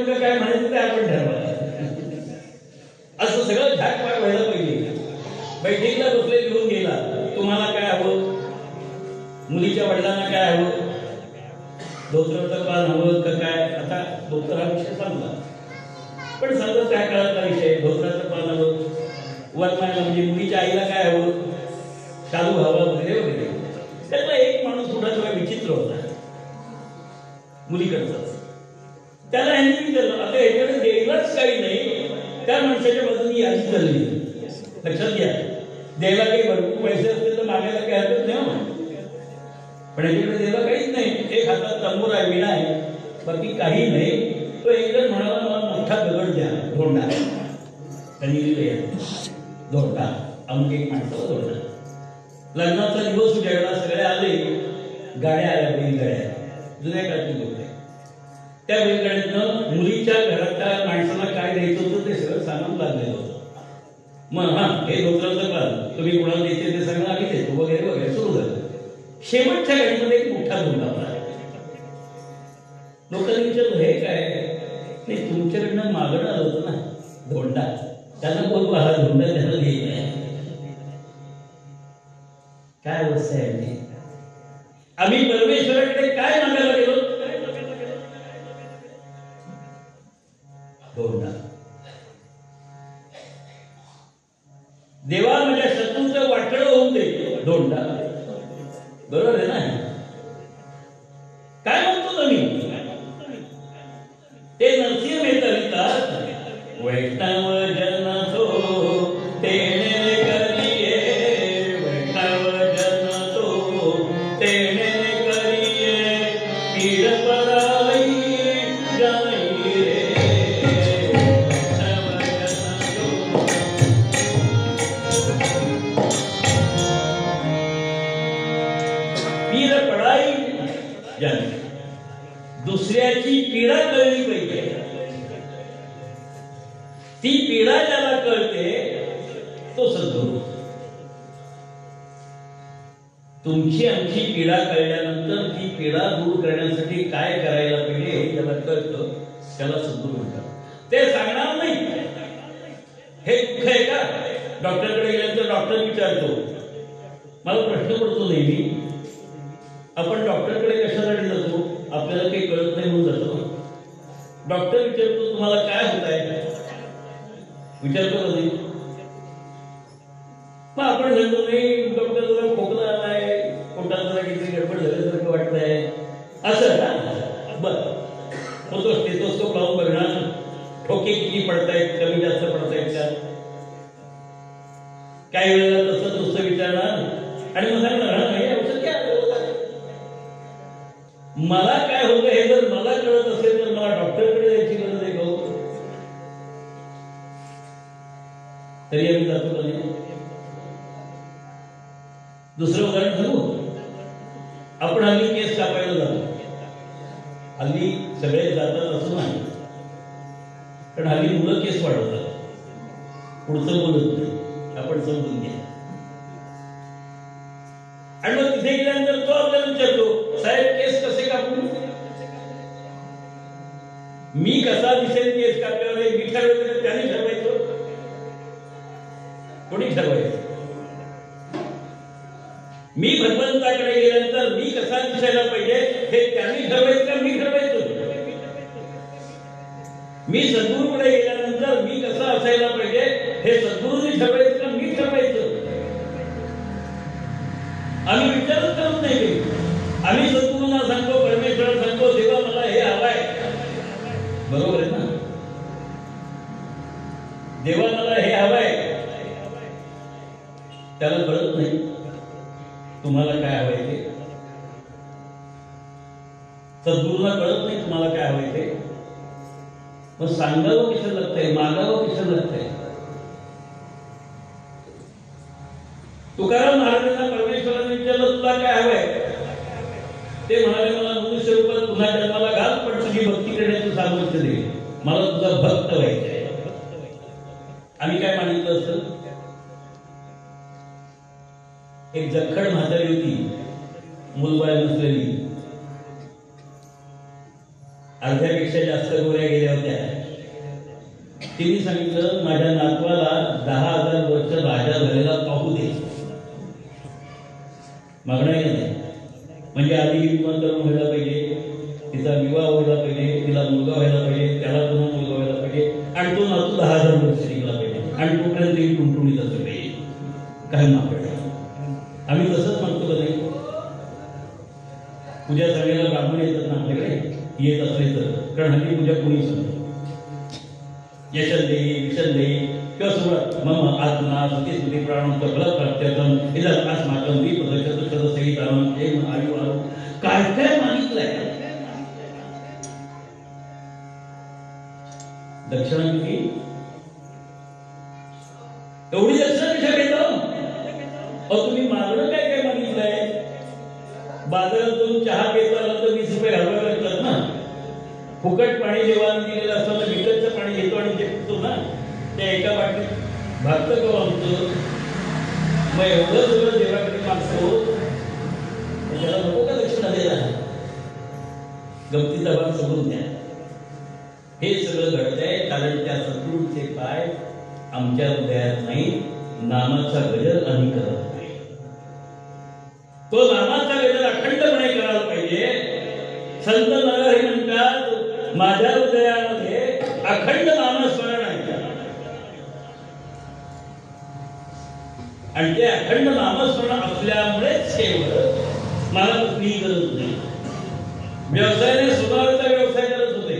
नेमकं काय म्हणायचं ते आपण ठरवा. असं सगळं झाकपाक व्हायला पाहिजे. बैठकीला बसले घेऊन गेला, तुम्हाला काय हवं, मुलीच्या वडिलांना काय हवं, धोत्राचं पान हवं का काय. आता धोतर हा विषय सांगला, पण समजा त्या काळातला विषय धोत्राचं पान हवं, वरमायला म्हणजे मुलीच्या आईला काय हवं, शालू हवा वगैरे वगैरे. त्यातला एक माणूस थोडा थोडा विचित्र होता मुलीकडचाच. त्याला ह्यांनी विचारलं, आता याच्याकडे द्यायलाच काही नाही, त्या माणसाच्या बाजूने यादी झाली. लक्षात घ्या, द्यायला काही भरपूर पैसे असते तर मागायला काही हरकत नाही, पण याच्याकडे द्यायला काहीच नाही. एक हातात तंबूर आहे, विणा आहे, बाकी काही नाही. तो एकजण म्हणाला, मला मोठा दगड द्या, धोंडा. त्यांनी दिले धोंडा, अमुक एक माणसाला धोंडा. लग्नाचा दिवस उजाडला, सगळे आले, गाड्या आल्या, बैलगाड्या, जुन्या काळची गोष्ट आहे. त्या बैलगाड्यातनं मुलीच्या घराच्या माणसाला काय द्यायचं होतं ते सगळं सामान लागलेलं होतं. मग हे धोत्राचं पान तुम्ही कोणाला द्यायचे ते सगळं आम्ही देतो वगैरे वगैरे सुरू झालं. शेवटच्या गाडीमध्ये एक मोठा धोंडा होता. लोकांनी विचारलं, हे काय नाही, तुमच्याकडनं मागणं आलं होतं ना धोंडा, त्यांना बोलवा हा धोंडा त्यांना द्यायचा. काय अवस्था आहे, आम्ही परमेश्वराकडे काय मागायला गेलो, धोंडा. देवा माझ्या शत्रूचं वाटलं होऊन दे, धोंडा. बरोबर आहे ना. काय म्हणतो तुम्ही, ते नरसिंह मेहता लिहितात, वैष्णव जन तो तेणे करिये, वैष्णव जन तो तेणे करिये, पीड पराई जाई रे, वैष्णव जन तो. पीड पराई जाई, दुसऱ्याची पीडा कळली पाहिजे. ती पीडा ज्याला कळते तो सद्गुरू. तुमची आमची पीडा कळल्यानंतर ती पीडा दूर करण्यासाठी काय करायला पाहिजे हे ज्याला कळतं त्याला सद्गुरू म्हणतात. ते सांगणार नाही हे दुःख आहे का. डॉक्टरकडे गेल्यानंतर डॉक्टर विचारतो, मला प्रश्न पडतो नेहमी, आपण डॉक्टरकडे कशासाठी जातो, आपल्याला काही कळत नाही म्हणून जातो. डॉक्टर विचारतो, तुम्हाला काय होत आहे, विचारतो कधी. मग आपण सांगतो, नाही डॉक्टर तुला खोकला आलाय, पोटात जरा किती गडबड झाल्यासारखं वाटतंय, असं ना. बरं, मग तो स्टेथोस्कोप लावून बघणार, ठोके किती पडतायत, कमी जास्त पडतायत का. काही वेळेला तसं नुसतं विचारणार आणि मग सांगणार, नाही औषध काय मला काय होतं हे जर मला कळत असेल तर मला डॉक्टरकडे जायची गरज आहे का. तरी आम्ही जातो का नाही. दुसरं उदाहरण सांगू, आपण हल्ली केस कापायला जातो. हल्ली सगळे जातात असं नाही, पण हल्ली मुलं केस वाढवतात, पुढचं बोलत नाही, आपण समजून घ्या. आणि मग तिथे गेल्यानंतर तो आपल्याला विचारतो, साहेब केस कसे कापू. मी कसा दिसेल केस कापल्यावर मी ठरवलं, त्याने ठरवायचं, कोणी ठरवायचं. मी भगवंताकडे गेल्यानंतर मी कसा दिसायला पाहिजे हे त्यांनी ठरवायचं का मी ठरवायचं. मी सद्गुरूकडे गेल्यानंतर मी कसा असायला पाहिजे हे सद्गुरूंनी ठरवायचं का मी ठरवायचं. आम्ही विचारच करत नाही. आम्ही सद्गुरूंना सांगतो, परमेश्वराला सांगतो, देवा मला हे हवाय. बरोबर आहे ना. देवा मला हे हवाय, त्याला कळत नाही तुम्हाला काय हवंय ते. सद्गुरूंना कळत नाही तुम्हाला काय हवंय ते. मग सांगावं कशाला लागतंय, मागावं कशाला लागतंय. तुकाराम महाराजांना परमेश्वराने विचारलं, तुला काय हवंय. ते म्हणाले, मला मनुष्य रूपात तुझ्या जन्माला घाल, पण तुझी भक्ती करण्याचं सामर्थ्य दे, मला तुझा भक्त व्हायचंय. आम्ही काय मागितलं असतं. एक जखड म्हातारी होती, मुलबाळ नसलेली. अर्ध्यापेक्षा जास्त गोऱ्या गेल्या होत्या. तिने सांगितलं माझ्या नातवाला 10,000 वर्ष राजा झालेला पाहू दे. मागणं नाही, म्हणजे आधी विमानतळ व्हायला पाहिजे, तिचा विवाह व्हायला पाहिजे, तिला मुलगा व्हायला पाहिजे, त्याला पुन्हा मुलगा व्हायला पाहिजे, आणि तो नातू 10,000 वर्ष टिकला पाहिजे, आणि तोपर्यंत ही टुणटुणीत असं पाहिजे. काय मागणं आम्ही तसंच मागतो का नाही? पूजा सांगायला ब्राह्मण येतात ना आपल्याकडे, येत असले तर, कारण हल्ली पूजा कोणी सांगतो यशन देई विशन देई किंवा सुरुवात मम आत्मा सुती सुती प्राणांचं फलप्राप्त्यर्थम इदं अस्माकं विपदशतशतसहितं हे आयु आयु काय काय मागितलंय. दक्षिणा किती? एवढी दक्षिणा कशा घेतो? तुम्ही मागणं काय काय मागितलंय? बाजारातून चहा घेता तर 20 रुपये घालवावे लागतात ना. फुकट पाणी जेव्हा दिलेलं असतं तर विकतचं पाणी घेतो आणि ते पितो ना, त्या एका बाटलीत भागतं का आमचं? मग एवढं सगळं देवाकडे मागतो, त्याला नको का दक्षिणा द्यायला? गमतीचा भाग सोडून द्या. हे सगळं घडतंय कारण त्या सद्गुरूंचे पाय आमच्या हृदयात नाही. नामाचा गजर आम्ही करत नाही. तो नामाचा गजर अखंडपणे करायला पाहिजे. संत नरहरी म्हणतात माझ्या हृदयामध्ये अखंड नामस्मरण आहे, आणि ते अखंड नामस्मरण असल्यामुळेच केवळ मला कुठलीही गरज नाही. व्यवसायाने स्वतःचा व्यवसाय करत होते.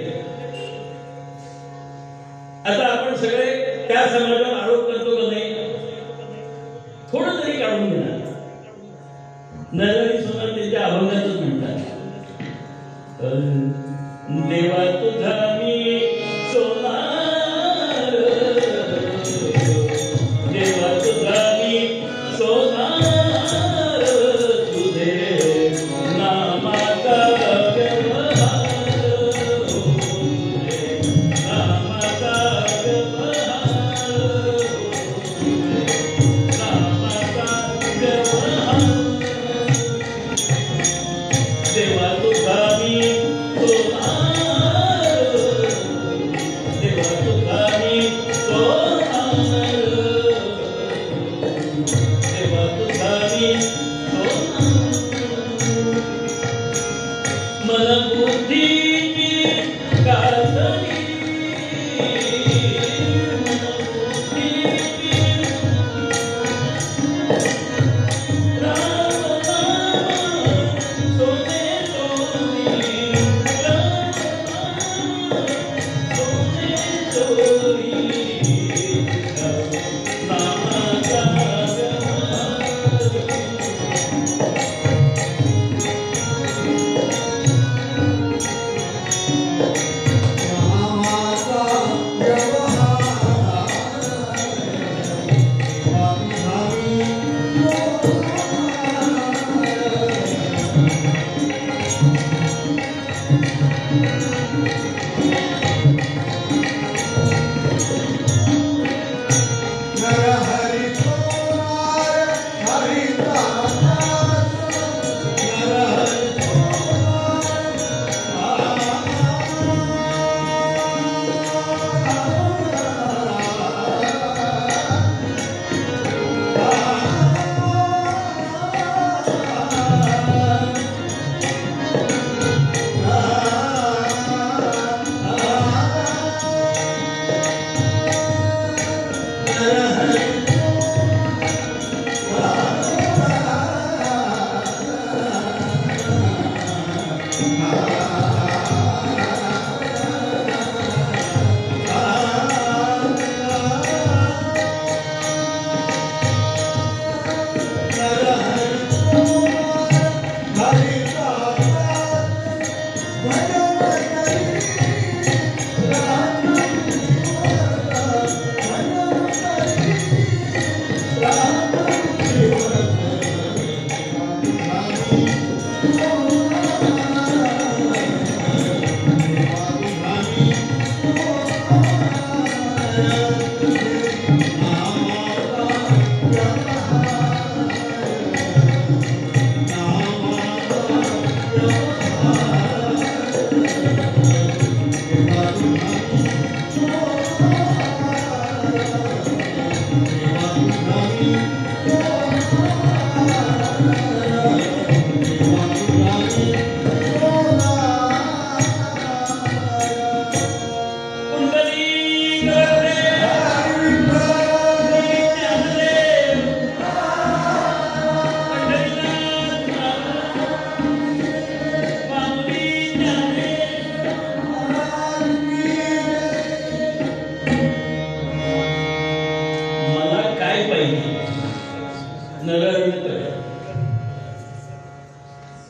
आता आपण सगळे त्या समाजावर आरोप करतो का नाही? थोडं तरी काढून घेणार. नरहरी समाज त्यांच्या अभंगातच म्हणतात देवा तुझा मी सोनार, देवा तुझा मी सोनार, तुझे नामाचा व्यवहार, नामाचा व्यवहार, नामाचा व्यवहार, देवा तुझा मी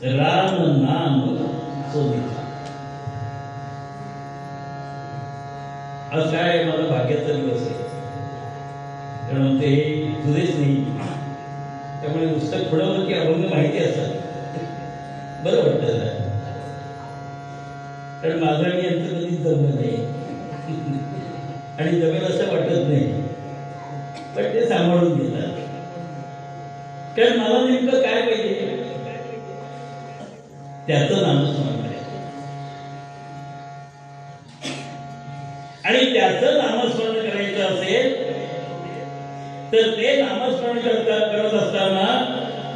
राम नाम शोधिता. आज काय मला भाग्याचा दिवस आहे, कारण ते तुझेच नाही. त्यामुळे नुसतं थोडं की अभंग माहिती असतात बरं वाटतं, कारण माझं आणि यांचं कधीच जमलं नाही आणि जमेल असं वाटत नाही, पण ते सांभाळून घेतात. कारण मला नेमकं काय पाहिजे, त्याचं नामस्मरण करायचं आणि त्याचं नामस्मरण करायचं असेल तर ते नामस्मरण करत असताना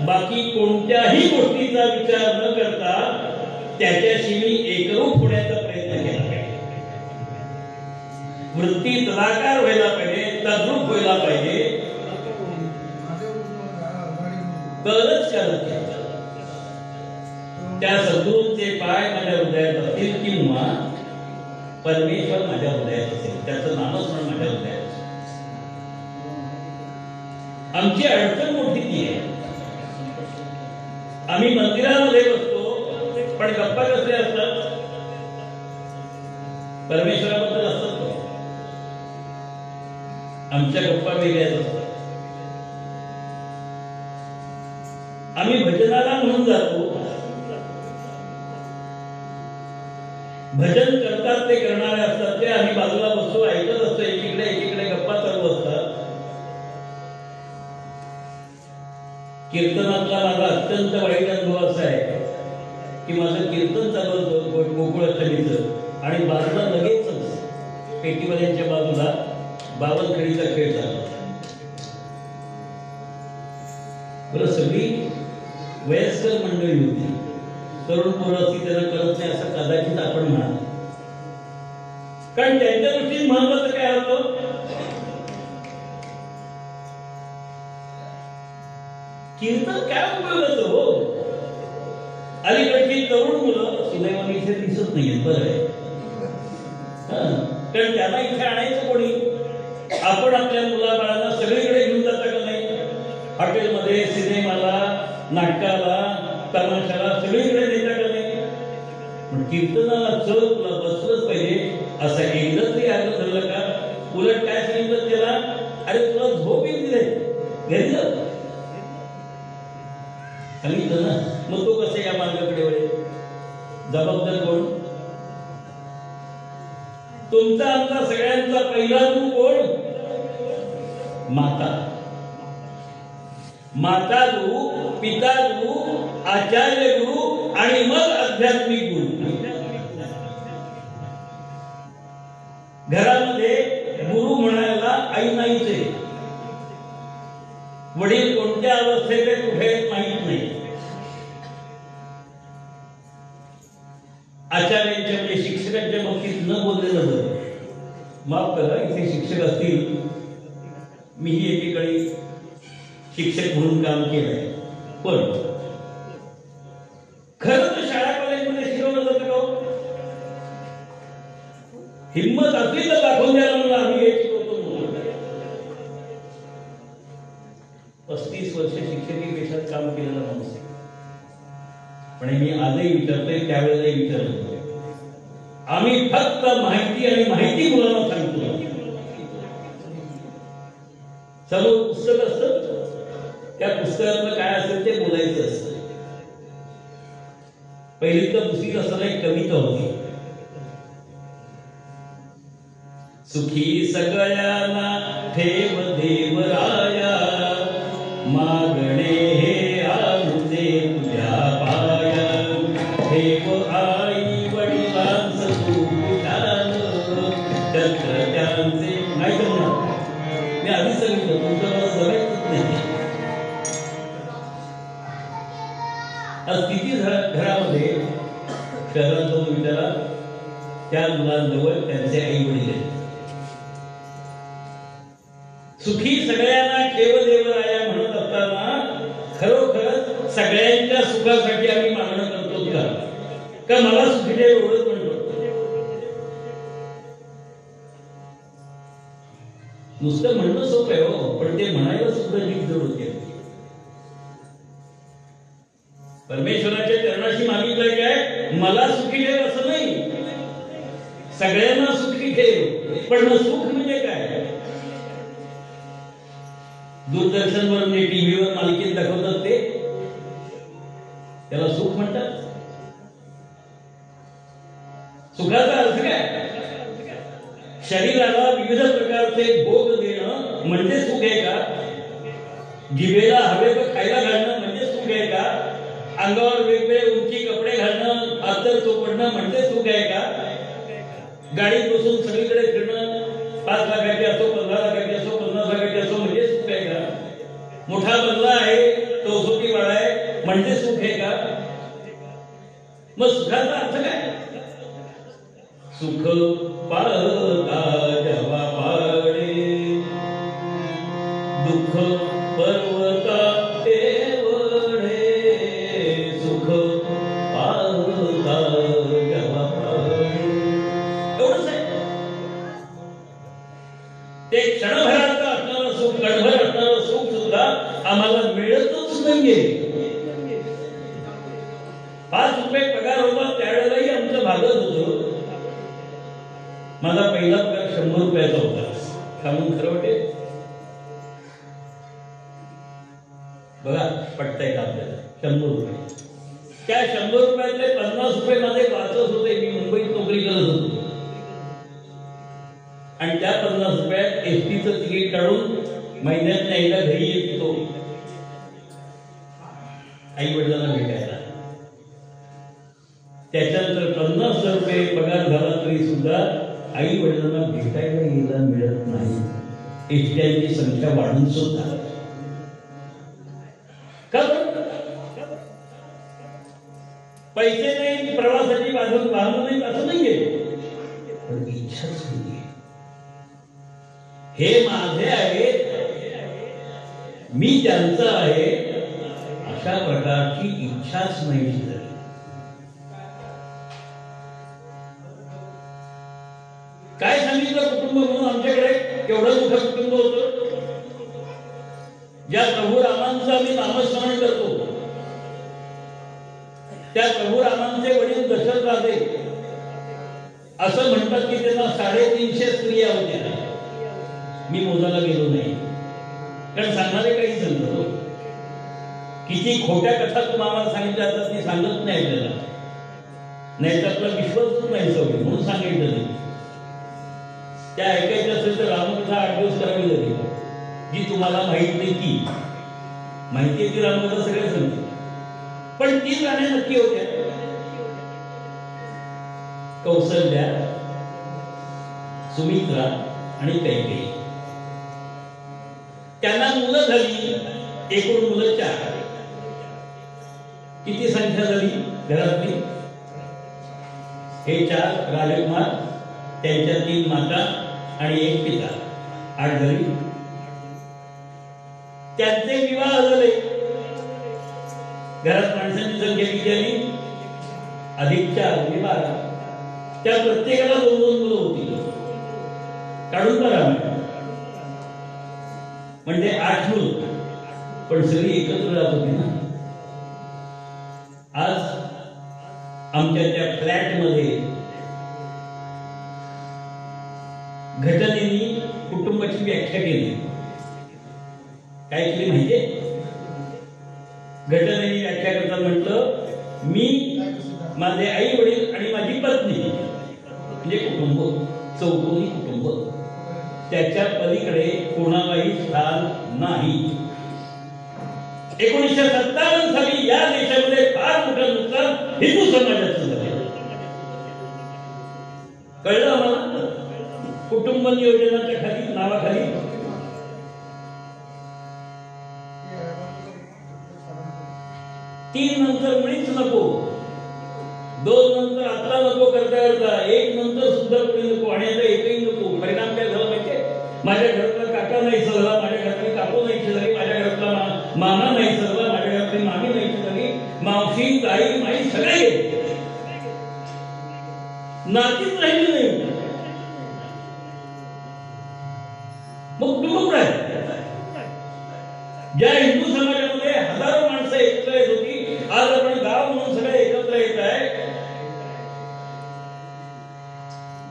बाकी कोणत्याही गोष्टीचा विचार न करता त्याच्याशी मी एकरूप होण्याचा प्रयत्न केला पाहिजे. वृत्ती तदाकार व्हायला पाहिजे, तद्रूप व्हायला पाहिजे, तरच त्याला त्या सद्गुरूंचे पाय माझ्या हृदयात असतील किंवा परमेश्वर माझ्या हृदयात असेल, त्याचं नामस्मरण माझ्या हृदयात असेल. आमची अडचण मोठी ती आहे, आम्ही मंदिरामध्ये बसतो पण गप्पा कसले असतात, परमेश्वराबद्दल असतात, आमच्या गप्पा वेगळ्याच असतात. आम्ही भजनाला म्हणून जातो, भजन करतात ते करणारे असतात, ते आम्ही बाजूला बसतो ऐकत असतो, एकीकडे गप्पा चालू असतात. कीर्तनातला माझा अत्यंत वाईट अनुभव असा आहे की माझं कीर्तन चालू होतं गोकुळाष्टमीचं आणि बाजूला लगेचच पेटीवाल्यांच्या बाजूला बावनखडीचा खेळ चालू होता. बरं, सगळी वयस्कर मंडळी होती, तरुण पोरं असती त्याला करत नाही असं कदाचित आपण म्हणा, कारण त्यांच्या दृष्टीने महत्वाचं काय होतं, कीर्तन काय उपयोगाचं हो. अलीकडची तरुण मुलं सुदैवाने इथे दिसत नाहीये, बरं आहे, कारण त्यांना इथे आणायचं कोणी. आपण आपल्या मुलाबाळांना सगळीकडे घेऊन जाता का नाही, हॉटेलमध्ये, सिनेमाला, नाटकाला, तमाशाला, सगळीकडे नेता का नाही. पण कीर्तनाला चल तुला बसलंच पाहिजे असं एकदा तरी आग्रह धरलं का. उलट काय सांगितलं त्याला, अरे तुला झोप येईल दिले घरी जा सांगितलं ना, मग तो कसं या मार्गाकडे वळेल, जबाबदार कोण, तुमचा आमचा सगळ्यांचा पहिला गुरु कोण, माता. माता गुरु, पिता गुरु, आचार्य गुरु आणि मग आध्यात्मिक गुरु. घरामध्ये गुरु म्हणायला आई नाहीच आहे, वडील कोणत्या अवस्थेत कुठे माहीत नाही. आचार्यांच्या म्हणजे शिक्षकांच्या बाबतीत न बोललेलं बरं. माफ करा, इथे शिक्षक असतील, मीही एकेकाळी शिक्षक म्हणून काम केलंय, पण खरं तर शाळा कॉलेजमध्ये शिकवलं जातं का, हिंमत असली तर दाखवून द्यायला म्हणून आम्ही हे शिकवतो. 35 वर्ष शिक्षकी पेशात काम केलेला माणूस आहे, पण मी आजही विचारतोय, त्यावेळेलाही विचारत होतो. आम्ही फक्त माहिती आणि माहिती मुलांना सांगतो. समोर पुस्तक असतं, त्या पुस्तकातलं काय असेल ते बोलायचं असतं. पहिली तर दुसरी असताना एक कविता होती, सुखी सगळ्यांना ठेव देवराया, मागणे हे आमचे तुझ्या पाया, ठेव आई वडिलांचं तू विचार, छत्र त्यांचे नाही करणार. मी आधी सांगितलं तुमचं मला जगायचंच नाही. शहरात जाऊन विचारा, त्या मुलांजवळ त्यांचे आई वडील आहेत. सुखी सगळ्यांना ठेव देवराया म्हणत असताना खरोखर सगळ्यांच्या सुखासाठी आम्ही मागणं करतो का मला सुखी ठेव एवढंच म्हणतो. नुसतं म्हणणं सोपं आहे हो, पण ते म्हणायला सुद्धा जिद्द होते. परमेश्वराच्या चरणाशी मागितलंय काय, मला सुखी ठेव असं नाही, सगळ्यांना सुखी ठेव. पण मग सुख म्हणजे काय? दूरदर्शनवर म्हणजे टीव्हीवर मालिकेत दाखवतात ते, त्याला सुख म्हणतात. सुखाचा अर्थ काय? शरीराला विविध प्रकारचे भोग देणं म्हणजे सुख आहे का? जिभेला हवेचं खायला घालणं म्हणजे सुख आहे का? अंगावर वेगवेगळे उंची कपडे घालणं, अत्तर चोपडणं म्हणजे सुख आहे का? गाडीत बसून सगळीकडे फिरणं, 5 लाखाची असो, 15 लाखाची असो, 50 लाखाची असो म्हणजे सुख आहे का? मोठा बंगला आहे, चौसोटी वाडा आहे म्हणजे सुख आहे का? मग सुखाचा अर्थ काय? सुख पाळता जवा पाडे, दुःख पर्वता एवढे, सुख पाळता जवा पाडे. एवढंच आहे ते. क्षणभराचं असणारं सुख, कणभर असणारं सुख सुद्धा आम्हाला मिळतच नाहीये. 5 रुपये पगार होता त्यावेळेलाही आमचं भागत होतं. माझा पहिला पगार 100 रुपयाचा होता. सांगून खरं वाटेल बघा, पटतंय का आपल्याला? 100 रुपये. त्या 100 रुपयातले 50 रुपये माझे वाचत होते. मी मुंबईत नोकरी करत होतो आणि त्या 50 रुपयात एसटीचं तिकीट काढून महिन्यात एकदा घरी येत होतो आई वडिलांना भेटायला. त्याच्यानंतर 50 रुपये पगार झाला तरी सुद्धा आई वडिलांना भेटायला यायला मिळत नाही. एसट्यांची संख्या वाढून सुद्धा पैसे नाही, प्रवासाची वाहन नाही असं नाहीये, पण इच्छाच नाहीये. हे माझे आहे, मी त्यांचं आहे, अशा प्रकारची इच्छाच नाही झाली. काय सांगितलं कुटुंब म्हणून? आमच्याकडे केवढं मोठं कुटुंब होतं. ज्या प्रभू रामांचं आम्ही नामस्मरण करतो त्या प्रभू रामांचे वडील दशरथ राजे असं म्हणतात की त्यांना 350 स्त्रिया होत्या. मी मोजायला गेलो नाही, कारण सांगणारे काही सांगतो. किती खोट्या कथा तुम्हाला सांगितल्या जातात ती सांगत नाही आपल्याला, नाही तर आपला विश्वासच नाही सवय म्हणून सांगितलं नाही. त्या ऐकायचं असेल तर रामकथा 8 दिवस करावी लागेल, जी तुम्हाला माहित नाही ती माहिती आहे. ती रामकथा सगळ्या सांगते, पण 3 राण्या नक्की होत्या. कौसल्या, सुमित्रा आणि कैकेयी. त्यांना मुलं झाली, एकूण मुलं 4. किती संख्या झाली घरातली? हे 4 राजकुमार, त्यांच्या 3 माता आणि 1 पिता, 8 झाली. त्यांचे विवाह झाले. घरात माणसांची संख्या किती आली? अधिक 4 म्हणजे 12. त्या प्रत्येकाला 2-2 मुलं होती. काढून बघा म्हणजे 8 मुलं, पण सगळी एकत्र राहत होती ना. आज आमच्या त्या फ्लॅटमध्ये घटनेने कुटुंबाची व्याख्या केली. काय केली माहितीये? घटनेने व्याख्या करता म्हटलं, मी, माझे आई वडील आणि माझी पत्नी म्हणजे कुटुंब, चौकोनी कुटुंब. त्याच्या पलीकडे कोणालाही स्थान नाही. 1957 साली या देशामध्ये फार मोठं नुकसान हिंदू समाजाचं झालं. कळलं आम्हाला? कुटुंब नियोजनाच्या खाली, नावाखाली. 3 नंतर मुळीच नको, 2 नंतर नंतर आत्ता नको करता करता एक नंतर सुद्धा कोणी नको आणि आता एकही नको. परिणाम काय झाला माहितीये? माझ्या घरातला काका नाही सरला, माझ्या घरातली काकू नाही झाली, माझ्या घरातला मामा नाही सरला, माझ्या घरातली मामी नाही झाली, मावशी ताई माई सगळे नातीच राहिली नाही. मग कुटुंब काय? ज्या हिंदू समाजामध्ये हजारो माणसं एकत्र येत होती, आज आपण गाव म्हणून सगळे एकत्र येत आहे.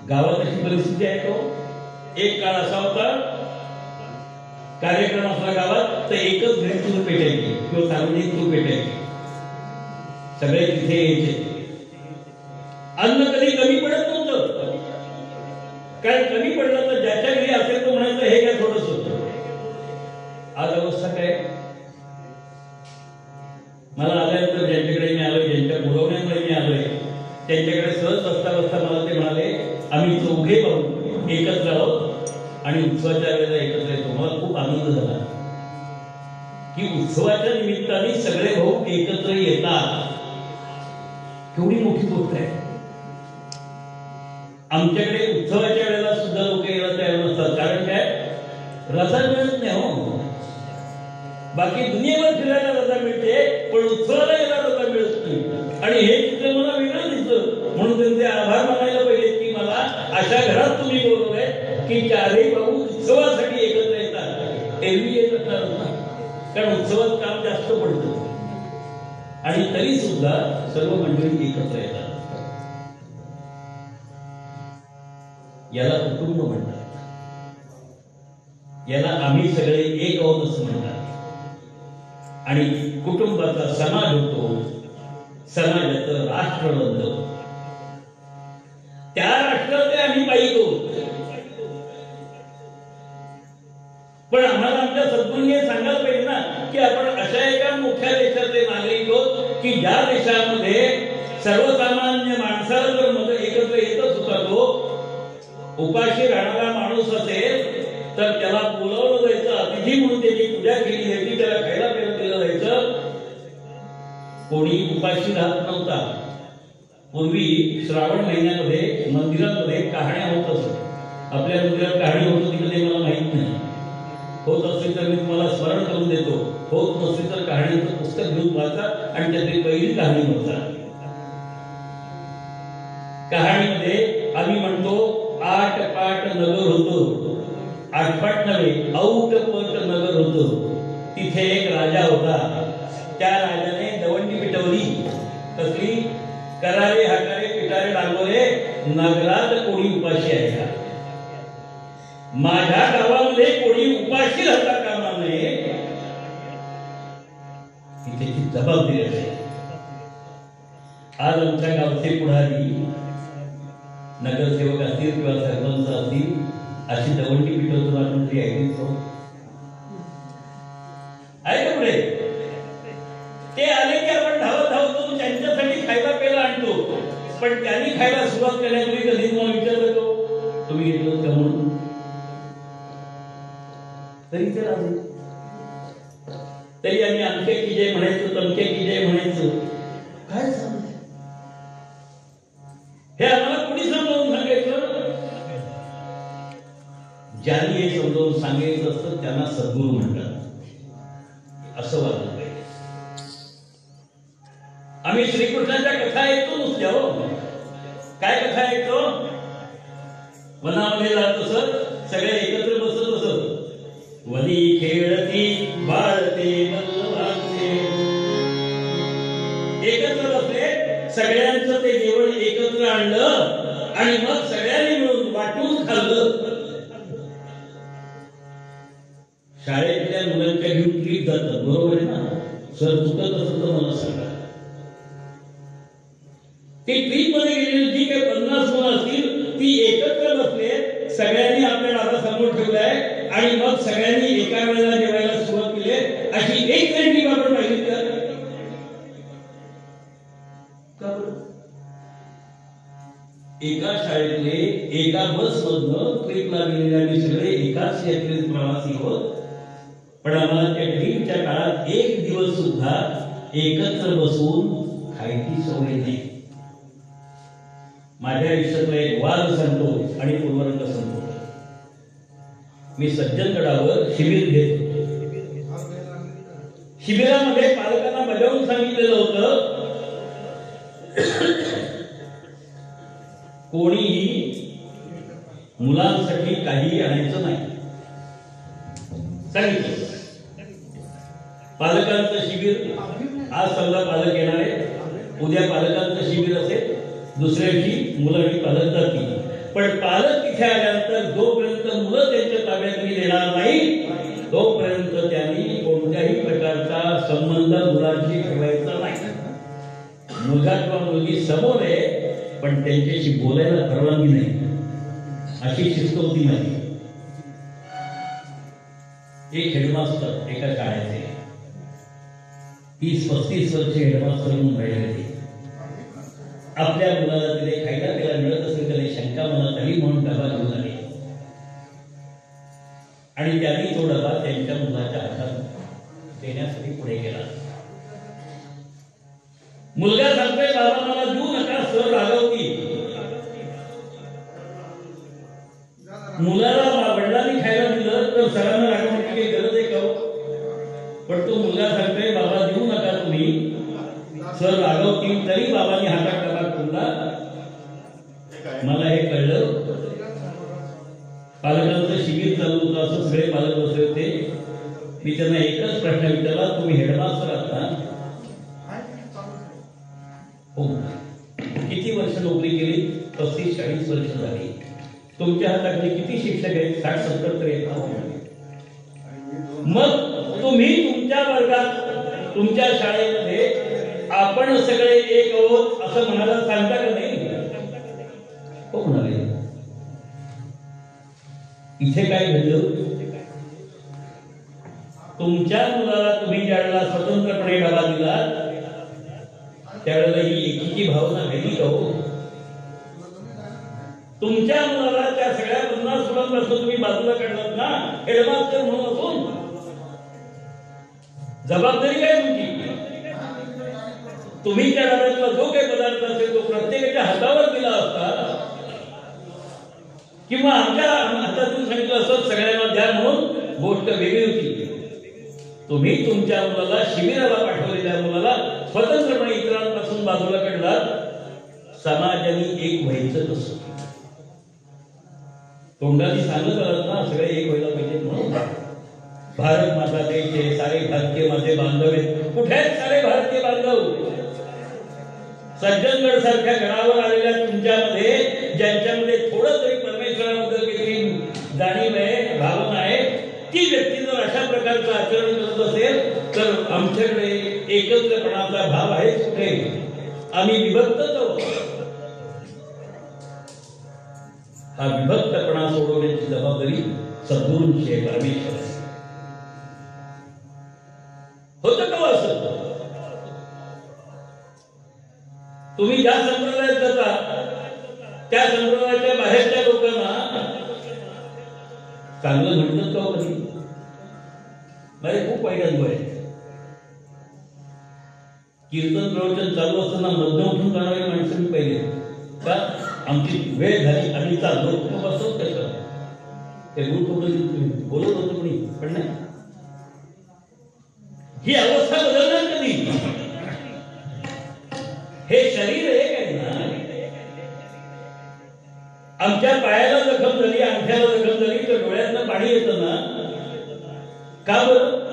गावात अशी परिस्थिती आहे तो. एक काळ असा होता, कार्यक्रम असला गावात तर एकच घरी चूल पेटायची किंवा सार्वजनिक चूल पेटायची, सगळे तिथे यायचे. अन्न कधी कमी पडत नव्हतं, कारण कमी पडलं तर ज्याच्या घरी असेल तो म्हणायचं हे काय थोडंच होतं. आज अवस्था काय? मला आल्यानंतर ज्यांच्याकडे मी आलोय, ज्यांच्या बोलवण्यामुळे मी आलोय, त्यांच्याकडे सहज बसता बसता मला ते म्हणाले आम्ही चौघे भाऊ एकत्र आहोत आणि उत्सवाच्या वेळेला एकत्र येतो. मला खूप आनंद झाला की उत्सवाच्या निमित्ताने सगळे भाऊ एकत्र येतात. केवढी मोठी गोष्ट आहे. आमच्याकडे उत्सवाच्या वेळेला सुद्धा लोक यायला तयार नसतात. कारण काय? रजा मिळत नाही हो. बाकी दुनियेवर फिरायला रजा मिळते, पण उत्सवाला यायला रजा मिळत नाही. आणि हे चित्र मला वेगळं दिसलं, म्हणून त्यांचे आभार मानायला पाहिजे की मला अशा घरात तुम्ही बोलवलंय की चारही भाऊ उत्सवासाठी एकत्र येतात. एरवी येत असणार ना, कारण उत्सवात काम जास्त पडतं आणि तरी सुद्धा सर्व मंडळी एकत्र येतात. याला कुटुंब म्हणतात. याला आम्ही सगळे एक आहोत असं म्हणतात. आणि कुटुंबाचा समाज होतो, समाजाचं राष्ट्र बनतं. त्या राष्ट्राचे आम्ही पाहिजे. पण आम्हाला आमच्या सद्गुरूंनी सांगायला पाहिजे ना की आपण अशा एका मोठ्या देशाचे नागरिक आहोत की ज्या देशामध्ये सर्वसामान्य माणसाला जर मध्ये एकत्र येतच होता, तो उपाशी राहणारा माणूस असेल तर त्याला बोलावलं जायचं, अतिथी म्हणून त्याची पूजा केली जायची, त्याला खायला प्यायला दिलं जायचं. कोणी उपाशी राहत नव्हता. पूर्वी श्रावण महिन्यामध्ये मंदिरामध्ये कहाण्या होत असत. आपल्या मंदिरात कहाणी होत होती कधी मला माहित नाही. होत असेल तर मी तुम्हाला स्मरण करून देतो. होत नसेल तर कहाणीचं पुस्तक घेऊन वाचा आणि त्यातली पहिली कहाणी वाचा. कहाणीमध्ये आम्ही म्हणतो आठ पाट नगर होतं. आठपाट नव्हे, औटपट नगर होतं. तिथे एक राजा होता. त्या राजाने दवंडी पिटवली. कसली? करारे हाकारे पिटारे डांगोरे, नगरात कोणी उपाशी आहे का? माझ्या गावामध्ये कोणी उपाशी राहता कामा नये, ही त्याची जबाबदारी आहे. आज आमच्या गावचे पुढारी, नगरसेवक असतील किंवा सरपंच असतील, अशी दवंडी पिटवतो आपण तरी ऐकतो आहे का? पुढे ते आले की आपण धावत धावतो, त्यांच्यासाठी खायला प्यायला आणतो. पण त्यांनी खायला सुरुवात करण्यापूर्वी कधी तुम्हाला विचारलं तो तुम्ही घेतलं का म्हणून? तरी ते राहिले. तरी आम्ही अमके की जय म्हणायचो, तमके की जय म्हणायचो. काय सांग हे आम्हाला कोणी समजावून सांगायचं? ज्यांनी हे समजावून सांगायचं असतं त्यांना सद्गुरू म्हणतात असं वाटलं पाहिजे. आम्ही श्रीकृष्णाच्या कथा ऐकतो नुसत्या हो. काय कथा ऐकतो? वनामध्ये जात असत, सगळे एकत्र बसत असत. वनी खेळती बाळते बल्लभाचे. एकत्र बसले, सगळ्यांचं ते जेवण एकत्र आणलं आणि मग सगळ्यांनी मिळून वाटून खाल्लं. शाळेतल्या मुलांच्या घेऊन ट्रीप जातात, बरोबर आहे ना? सर चुकत असं तर मला सांगा. ती ट्रीप मध्ये गेलेली जी काही 50 मुलं असतील ती एकत्र बसले, सगळ्यांनी आपल्या डाबा समोर ठेवलाय आणि मग सगळ्यांनी एका वेळेला जेवायला सुरुवात केली. अशी एक ट्रीप आपण पाहिली तर एका शाळेतले एका बस मधनं ट्रीपला गेलेले आम्ही सगळे एकाच यात्रेत प्रवासी होत. पण आम्हाला त्या ट्रीपच्या काळात एक दिवस सुद्धा एकत्र बसून खायची सवय नाही. माझ्या आयुष्यातला एक वाद सांगतो आणि पूर्वरंग सांगतो. मी सज्जनगडावर शिबिर घेत होतो. शिबिरामध्ये पालकांना बजावून सांगितलेलं होतं, कोणीही मुलांसाठी काही आणायचं नाही. सांगितलं पालकांचं शिबिर. आज समजा पालक येणार आहे, उद्या पालकांचं शिबिर असेल, दुसऱ्या दिवशी मुलं आणि पालक जातील. पण पालक तिथे आल्यानंतर जोपर्यंत मुलं त्यांच्या ताब्यात देणार नाही तोपर्यंत त्यांनी कोणत्याही प्रकारचा संबंध मुलांशी ठेवायचा नाही. मुलगा किंवा मुलगी समोर आहे पण त्यांच्याशी बोलायला परवानगी नाही, अशी शिस्त होती माझी. एक हेडमास्टर एका शाळेचे 30-35 वर्ष हेडमास्टर म्हणून राहिले होते. आपल्या मुलाला तिथे खायला त्याला मिळत असेल त्याने शंका मनात आली म्हणून डबा घेऊन आले आणि त्यांनी तो डबा त्यांच्या मुलाच्या हातात देण्यासाठी पुढे गेला. मुलगा सांगतोय, बाबा मला देऊ नका, सर रागवती. मुलाला वडिलांनी खायला दिलं तर सरांना रागवण्याची काही गरज आहे का? पण तो मुलगा सांगतोय, बाबा देऊ नका तुम्ही, सर रागवतील. तरी बाबांनी हातात डबा ठेवला. मला हे कळलं. पालकांचं शिबिर चालू होतं, असं सगळे पालक बसले होते. मी त्यांना एकच प्रश्न विचारला, तुम्ही हेडमास्टर आहात ना? हो. किती वर्ष नोकरी केली? 35-40 वर्ष झाली. तुमच्या हाताखाली किती शिक्षक आहेत? 60-70 तरी आहेत. मग तुम्ही तुमच्या वर्गात, तुमच्या शाळेमध्ये आपण सगळे एक आहोत असं म्हणायला सांगता का नाही? हो म्हणाले. इथे काय घडलं? तुमच्या मुलाला तुम्ही ज्यावेळेला स्वतंत्रपणे डबा दिला त्यावेळेला ही एकीची भावना वेगळी का हो? तुमच्या मुलाला त्या सगळ्या 50 मुलांपासून तुम्ही बाजूला काढलात ना, हेडमास्टर म्हणून असून. जबाबदारी काय तुमची? तुम्ही त्या डब्यातला जो काही पदार्थ असेल तो प्रत्येकाच्या हातावर दिला असता किंवा आमच्या हातातून सांगितलं असतं सगळ्यांना द्या म्हणून, गोष्ट वेगळी होती. तुम्ही तुमच्या मुलाला, शिबिराला पाठवलेल्या मुलाला स्वतंत्रपणे इतरांपासून बाजूला काढलात. समाजाने एक व्हायचं कसं? तोंडाने सांगत आलात ना सगळे एक व्हायला पाहिजे म्हणून. भारत माता देश, सारे भारतीय माझे बांधव आहेत. कुठे आहेत सारे भारतीय बांधव? सज्जनगड सारख्या गडावर आलेल्या तुमच्यामध्ये ज्यांच्यामध्ये थोडं तरी परमेश्वराबद्दल काहीतरी जाणीव आहे, भावना आहे, ती व्यक्ती जर अशा प्रकारचं आचरण करत असेल तर आमच्याकडे एकत्रपणाचा भाव आहे कुठे? आम्ही विभक्तच आहोत. हा विभक्तपणा सोडवण्याची जबाबदारी सद्गुरूंची आहे, परमेश्वर. होतं का असं? तुम्ही ज्या संप्रदायात जाता त्या संप्रदायाच्या बाहेरच्या लोकांना चांगलं म्हणतात का कधी? मला खूप वाईट अनुभव आहे. कीर्तन प्रवचन चालू असताना मधनं उठून जाणारी माणसं मी पाहिले. का? आमची वेळ झाली, आम्ही चाललो. बसत कसं ते बोलत होतं कोणी, पण नाही. ही अवस्था बदलणार कधी? हे शरीर आहे काय ना? आमच्या पायाला जखम झाली, अंगठ्याला जखम झाली तर डोळ्यातनं पाणी येतं ना? का बरं?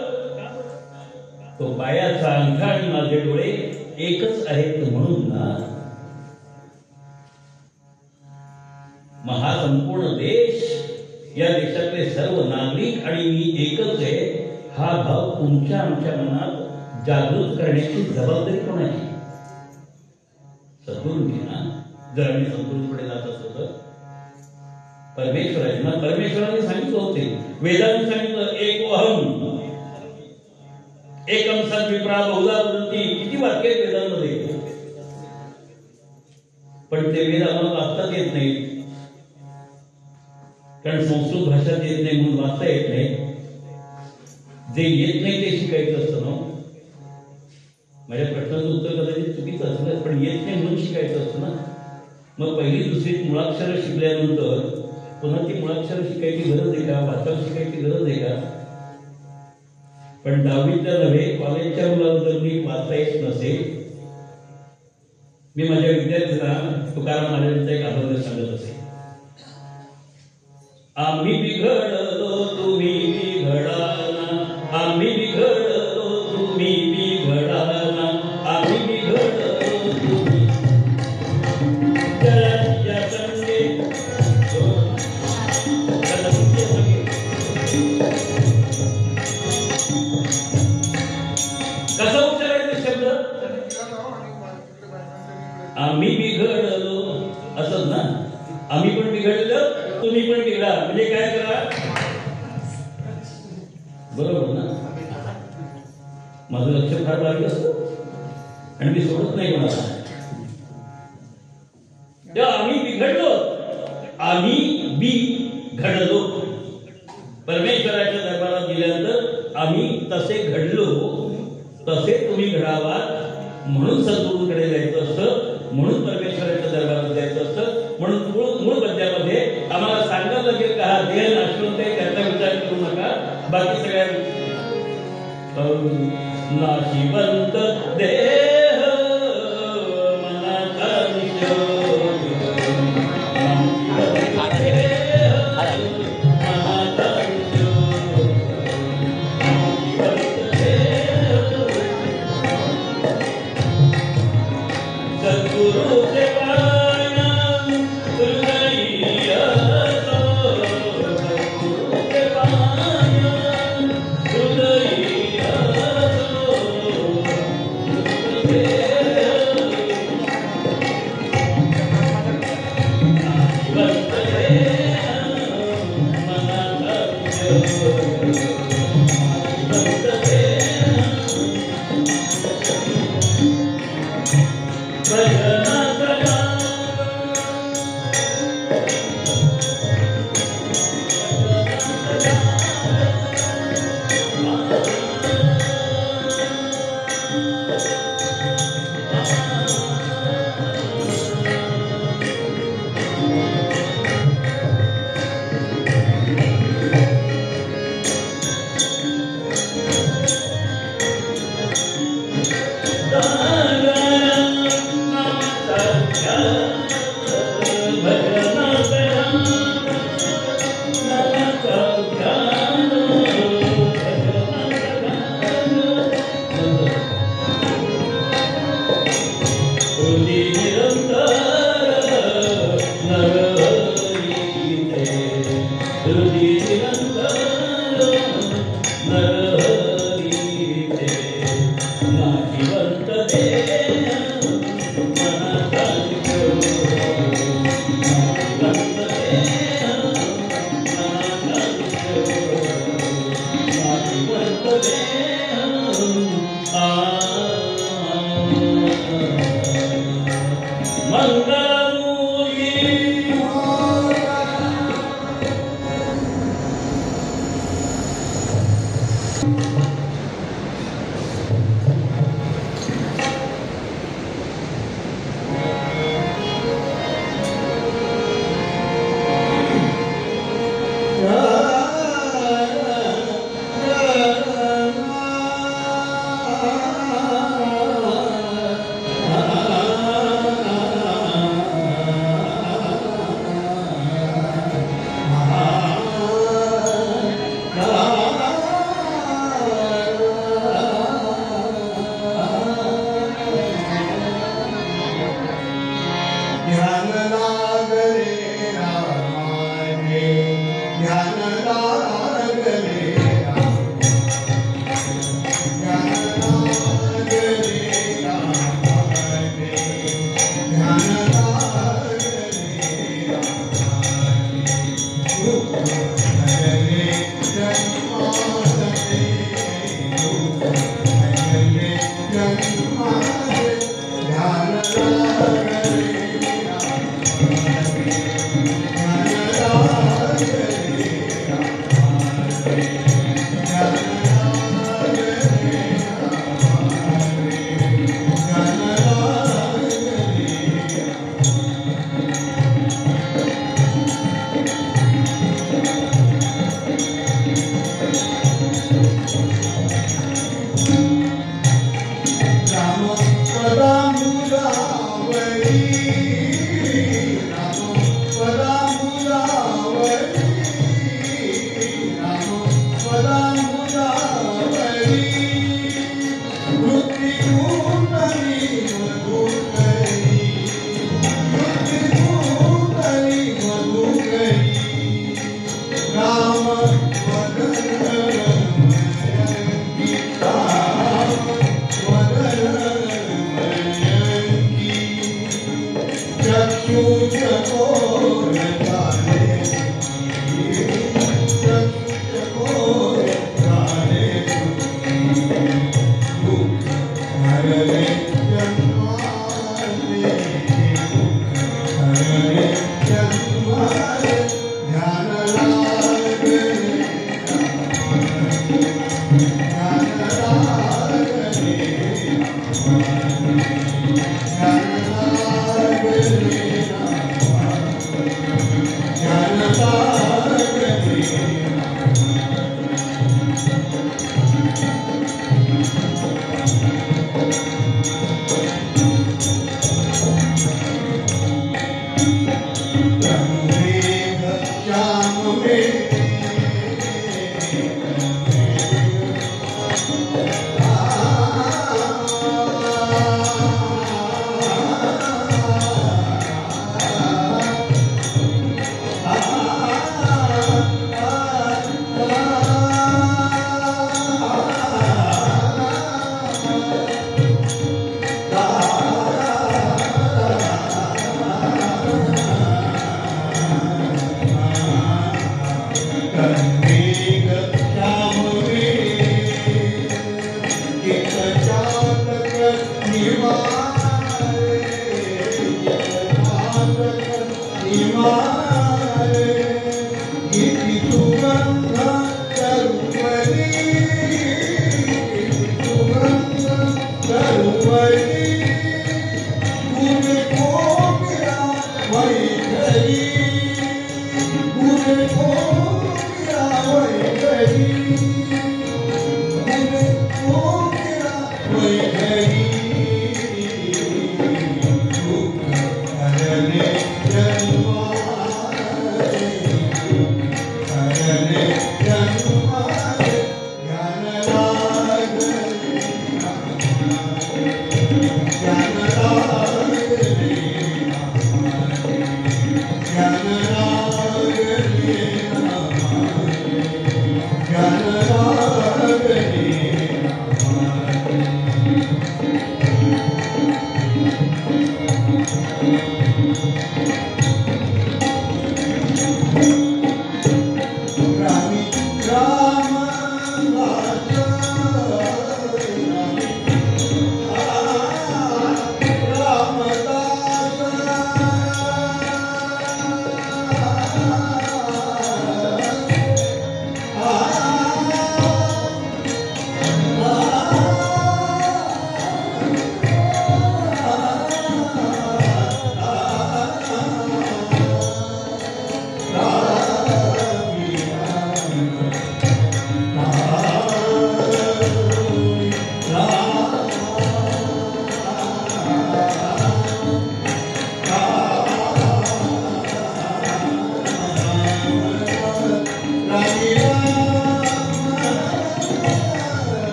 तो पायाचा अंगठा आणि माझे डोळे एकच आहेत म्हणून ना. महासंपूर्ण देश, या देशातले सर्व नागरिक आणि मी एकच आहे, हा भाव तुमच्या आमच्या मनात जागृत करण्याची जबाबदारी कोणाची? सद्गुरूंची ना. जर आम्ही सद्गुरूंकडे जात असतो तर परमेश्वराची ना. परमेश्वराने सांगितलं होते, वेदांनी सांगितलं, एकोहम एकम सद्विप्रा बहुधा वदन्ति. किती वाक्य आहेत वेदांमध्ये, पण ते वेद आम्हाला वाचताच येत नाहीत. कारण संस्कृत भाषा येत नाही म्हणून वाचता येत नाही. जे येत नाही ते शिकायचं असतं ना. माझ्या प्रश्नाचं उत्तर कदाचित चुकीचं असलं, पण येत नाही म्हणून शिकायचं असतं ना. मग पहिली दुसरीत मुळाक्षर शिकल्यानंतर पुन्हा ती मुळाक्षर शिकायची गरज आहे का? वाचन शिकायची गरज आहे का? पण 10वीच्या नव्हे कॉलेजच्या मुलाला जर नीट वाचता येत नसेल, मी माझ्या विद्यार्थ्यांना तुकाराम महाराजांचा एक अभंग सांगत असे. आम्ही बिघडलो तुम्ही बिघडाना, आम्ही बिघडलो तुम्ही बिघडाना, आम्ही बिघडलो तुम्ही जराच्या संगे कसा उच्चारायचा शब्द? आम्ही बिघडलो असंच ना. आम्ही पण बिघडलो, तुम्ही पण बिघडा. म्हणजे काय करा, बरोबर ना. माझं लक्ष फार बारीक असतं आणि मी सोडत नाही कोणाला. तेव्हा आम्ही बिघडलो, आम्ही बिघडलो परमेश्वराच्या दरबारात गेल्यानंतर आम्ही तसे घडलो, तसे तुम्ही घडावा म्हणून सद्गुरूंकडे जायचं असतं, म्हणून परमेश्वराच्या दरबारात जायचं असतं. म्हणून मूळ पद्यामध्ये आम्हाला सांगायला लागेल का हा देह नाशवंत आहे त्याचा विचार करू नका. बाकी सगळ्या नाशिवंत देह मनाचा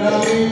Jai